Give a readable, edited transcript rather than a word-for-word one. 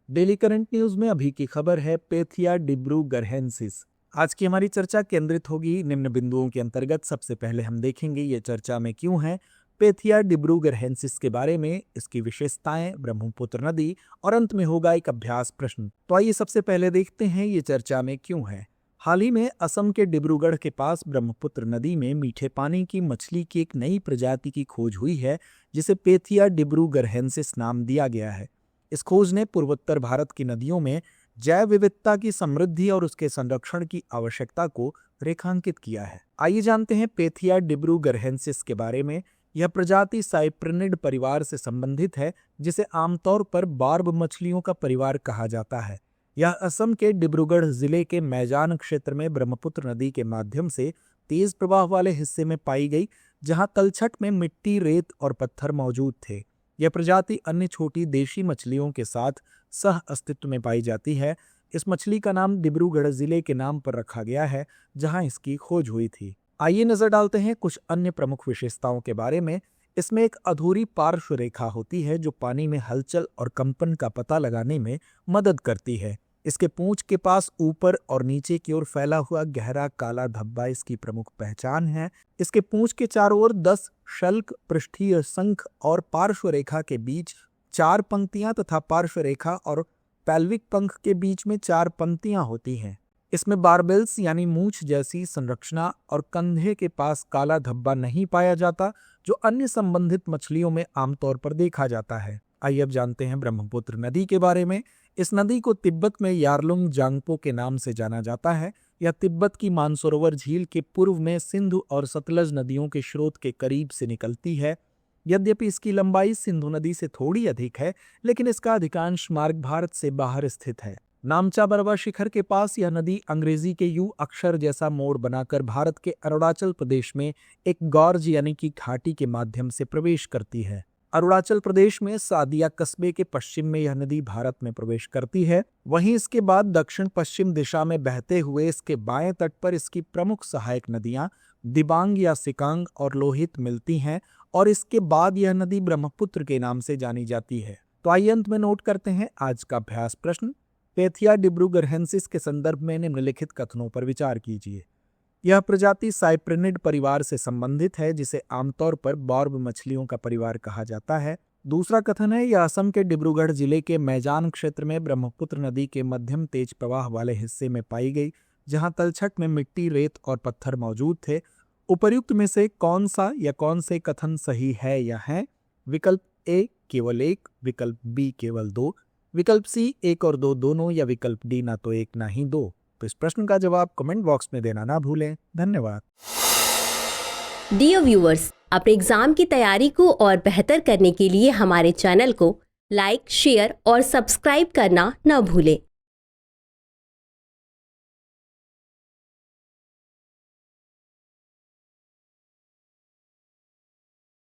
Daily current news में अभी की खबर है पेथिया डिब्रूगढ़ेंसिस। आज की हमारी चर्चा केंद्रित होगी निम्न बिंदुओं के अंतर्गत। सबसे पहले हम देखेंगे ये चर्चा में क्यों है पेथिया डिब्रूगढ़ेंसिस के बारे में, इसकी विशेषताएं, ब्रह्मपुत्र नदी, और अंत में होगा एक अभ्यास प्रश्न। तो आइए सबसे पहले देखते हैं ये चर्चा में क्यों है। हाल ही में असम के डिब्रूगढ़ के पास ब्रह्मपुत्र नदी में मीठे पानी की मछली की एक नई प्रजाति की खोज हुई है, जिसे पेथिया डिब्रूगढ़ेंसिस नाम दिया गया है। इस खोज ने पूर्वोत्तर भारत की नदियों में जैव विविधता की समृद्धि और उसके संरक्षण की आवश्यकता को रेखांकित किया है। आइए जानते हैं पेथिया डिब्रूगढ़ेंसिस के बारे में। यह प्रजाति साइप्रिनिड परिवार से संबंधित है, जिसे आमतौर पर बार्ब मछलियों का परिवार कहा जाता है। यह असम के डिब्रूगढ़ जिले के मैजान क्षेत्र में ब्रह्मपुत्र नदी के माध्यम से तेज प्रवाह वाले हिस्से में पाई गई, जहां तलछट में मिट्टी, रेत और पत्थर मौजूद थे। यह प्रजाति अन्य छोटी देशी मछलियों के साथ सह अस्तित्व में पाई जाती है। इस मछली का नाम डिब्रूगढ़ जिले के नाम पर रखा गया है, जहां इसकी खोज हुई थी। आइए नजर डालते हैं कुछ अन्य प्रमुख विशेषताओं के बारे में। इसमें एक अधूरी पार्श्व रेखा होती है जो पानी में हलचल और कंपन का पता लगाने में मदद करती है। इसके पूंछ के पास ऊपर और नीचे की ओर फैला हुआ गहरा काला धब्बा इसकी प्रमुख पहचान है। इसके पूंछ के चारों ओर 10 शल्क, पृष्ठीय शंख और पार्श्व रेखा के बीच 4 पंक्तियां तथा पार्श्व रेखा और पैल्विक पंख के बीच में 4 पंक्तियां होती हैं। इसमें बारबेल्स यानी मूंछ जैसी संरचना और कंधे के पास काला धब्बा नहीं पाया जाता, जो अन्य संबंधित मछलियों में आमतौर पर देखा जाता है। आइए अब जानते हैं ब्रह्मपुत्र नदी के बारे में। इस नदी को तिब्बत में यारलुंग जांगपो के नाम से जाना जाता है। यह तिब्बत की मानसरोवर झील के पूर्व में सिंधु और सतलज नदियों के स्रोत के करीब से निकलती है। यद्यपि इसकी लंबाई सिंधु नदी से थोड़ी अधिक है, लेकिन इसका अधिकांश मार्ग भारत से बाहर स्थित है। नामचा बरवा शिखर के पास यह नदी अंग्रेजी के यू अक्षर जैसा मोड़ बनाकर भारत के अरुणाचल प्रदेश में एक गॉर्ज यानी कि घाटी के माध्यम से प्रवेश करती है। अरुणाचल प्रदेश में सादिया कस्बे के पश्चिम में यह नदी भारत में प्रवेश करती है। वहीं इसके बाद दक्षिण पश्चिम दिशा में बहते हुए इसके बाएं तट पर इसकी प्रमुख सहायक नदियां दिबांग या सिकांग और लोहित मिलती हैं, और इसके बाद यह नदी ब्रह्मपुत्र के नाम से जानी जाती है। तो आइए अंत में नोट करते हैं आज का अभ्यास प्रश्न। पेथिया डिब्रूगढ़ेंसिस के संदर्भ में निम्नलिखित कथनों पर विचार कीजिए। यह प्रजाति साइप्रिनिड परिवार से संबंधित है, जिसे आमतौर पर बार्ब मछलियों का परिवार कहा जाता है। दूसरा कथन है, यह असम के डिब्रूगढ़ जिले के मैजान क्षेत्र में ब्रह्मपुत्र नदी के मध्यम तेज प्रवाह वाले हिस्से में पाई गई, जहां तलछट में मिट्टी, रेत और पत्थर मौजूद थे। उपर्युक्त में से कौन सा या कौन से कथन सही है या हैं? विकल्प ए केवल 1, विकल्प बी केवल 2, विकल्प सी 1 और 2 दोनों, या विकल्प डी ना तो 1 ना ही 2। तो इस प्रश्न का जवाब कमेंट बॉक्स में देना ना भूलें। धन्यवाद। डियर व्यूअर्स, अपने एग्जाम की तैयारी को और बेहतर करने के लिए हमारे चैनल को लाइक, शेयर और सब्सक्राइब करना न भूलें।